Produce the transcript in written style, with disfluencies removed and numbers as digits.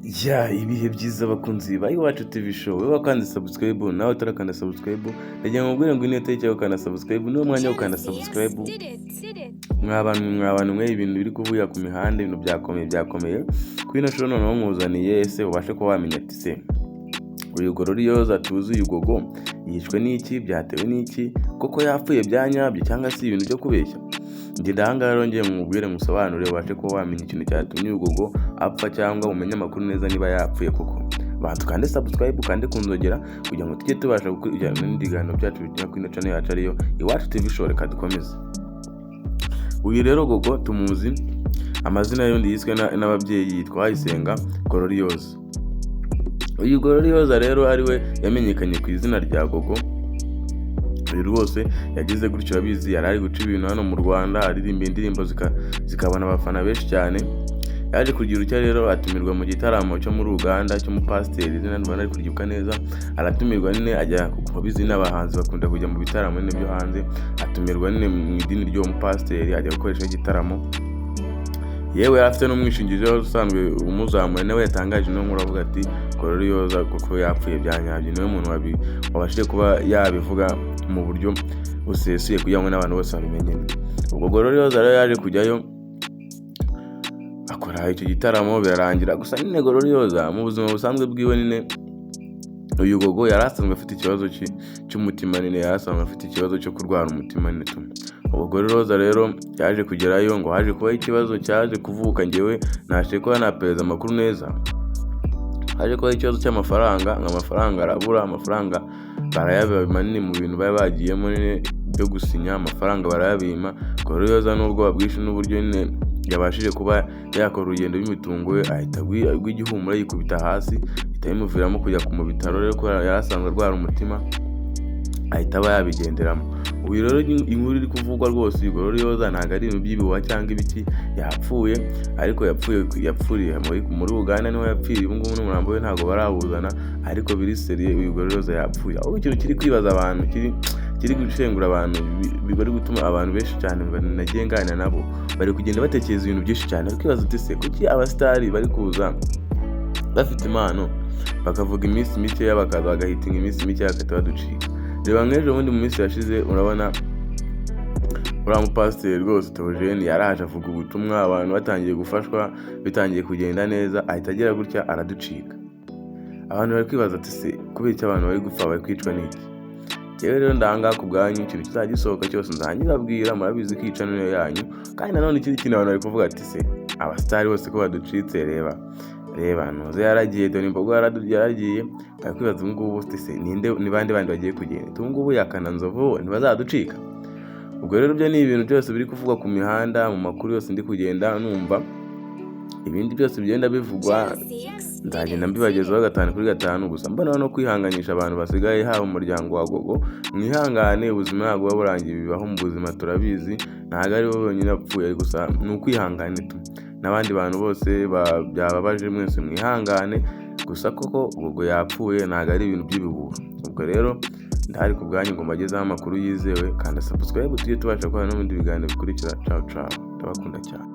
Ibihe byiza bakunzi ba Iwacu TV show, wowe wakanda subscribe nawe utarakanda subscribe, ndagira ngo ngubwire ngo itariki yo gukanda subscribe niwo mwanya wo gukanda subscribe. Mwabantu mwe ibintu biri kuvuga ku mihanda, ibintu byakomeye kuri ino show noneho nkuzaniye ese ubashe ko wamenya ati se uyu Gloriose tuzi uyu Gogo yishwe n'iki, byatewe n'iki, koko yapfuye byanyabyo cyangwa si ibintu byo kubeshya. Njye ndahanga rero ngiye mubwire musobanurire ubashe ko wamenya ikintu cyatumye uyu Gogo apfa cyangwa umenye amakuru neza niba yapfuye koko. Bantu kandi subscribe kandi kunzogera kugira ngo tujye tubasha gukurikirana n'indi biganiro byacu bijya kuri channel yacu ariyo Iwacu TV show. Reka dukomeze. Uyu rero Gogo tumuzi amazina y'undi yiswe n'ababyeyi yitwa Isenga Gloriose. Uyu Gloriose rero ariwe yamenyekanye ku izina rya Gogo. Uyu rwose yagize gutyo abizi, yarari guca ibintu hano mu Rwanda, aririmba indirimbo zikabona abafana benshi cyane. Yaje kugira icyo rero atumirwa mu gitaramo cyo muri Uganda cyo mu pasiteri, izina ndabona ari kuryibuka neza. Aratumirwa nyine ajya kuko bizi n'abahanzi bakunda kujya mu bitaramo nyine byo hanze, atumirwa nyine mu idini ryo mu pasiteri ajya gukoresha igitaramo. Yewe afite n'umwishingizi usanzwe umuzamura, nawe yatangaje no nkuru avuga ati Gloriose kuko yapfuye byanyabyo. Niwe muntu wabashije kuba yabivuga mu buryo busesuye kugira ngo n'abantu bose babimenye. Ubwo Gloriose rero yaje kujyayo akora icyo gitaramo birarangira. Gusa nyine Gloriose mu buzima busanzwe bwiwe nyine uyu Gogo yarasanzwe afite ikibazo cy'umutima, nyine yarasanzwe afite ikibazo cyo kurwara umutima nyine. Ubwo Gloriose rero yaje kugerayo ngo haje kuba ikibazo cyaje kuvuka, ngewe nashe ko napereza amakuru neza. Haje kuba ikibazo cy'amafaranga, amafaranga arabura, amafaranga barayabima nyine mu bintu bari bagiyemo nyine byo gusinya, amafaranga barayabima. Gloriose n'ubwo bwinshi n'uburyo nyine yabashije kuba yakora urugendo rw'imitungo ye, ahita rw'igihumura yikubita hasi, bitamuviramo kujya mu bitaro rero ko yarasanzwe arwara umutima, ahita aba yabigenderamo. Uyu rero inkuru iri kuvugwa rwose Gloriose ntabwo ari ibintu by'ibihuha cyangwa ibiki, yapfuye ariko yapfuriye muri Uganda niho yapfiriye. Ubu ngubu n'umurambo we ntabwo barawuzana, ariko biri seriye uyu Gloriose yapfuye. Aho ikintu kiri kwibaza abantu, kiri gushengura abantu, bari gutuma abantu benshi cyane nagiye nganira nabo bari kugenda batekereza ibintu byinshi cyane. Bari kwibaza ati se kuki abasitari bari kuza bafite impano bakavuga iminsi mikeya bakaza bagahitinga iminsi mikeya bagahita baducika. Reba nk'ejo bundi mu minsi yashize urabona uriya mupasiteri rwose Theogene yaraje avuga ubutumwa, abantu batangiye gufashwa, bitangiye kugenda neza, ahita agira gutya araducika. Abantu bari kwibaza ati se kubera iki abantu bari gupfa, bari kwicwa n'iki? Yewe rero ndanga ku bwanyu ikintu kizagisohoka cyose nzanyibabwira, murabizi ko icana niyo yanyu. Kandi nanone ikindi kintu abantu bari kuvuga ati se abasitari bose ko baducitse, reba ntuze yaragiye, dore imbogo yaragiye. Bari kwibaza ubu ngubu ati se ni bande bagiye kugenda, ubu ngubu yakana Nzovu ntibazaducika. Ubwo rero byo ni ibintu byose biri kuvugwa ku mihanda, mu makuru yose ndi kugenda numva, ibindi byose bigenda bivugwa nzagenda mbibagezaho 5 kuri 5. Gusa mbona no kwihanganisha abantu basigaye haba umuryango wa Gogo, mwihangane, ubuzima ntabwo burangiye, bibaho mu buzima turabizi, ntabwo ari bo bonyine bapfuye, gusa ni ukwihangane n'abandi bantu bose byababaje, mwese mwihangane. Gusa koko Gogo yapfuye ntabwo ari ibintu by'ibihuha. Ubwo rero ndahari ku bwanyu ngo mbagezeho amakuru yizewe, kandi subscribe tujye tubasha kubana no mu bindi biganiro bikurikira. Ciao, ndabakunda cyane.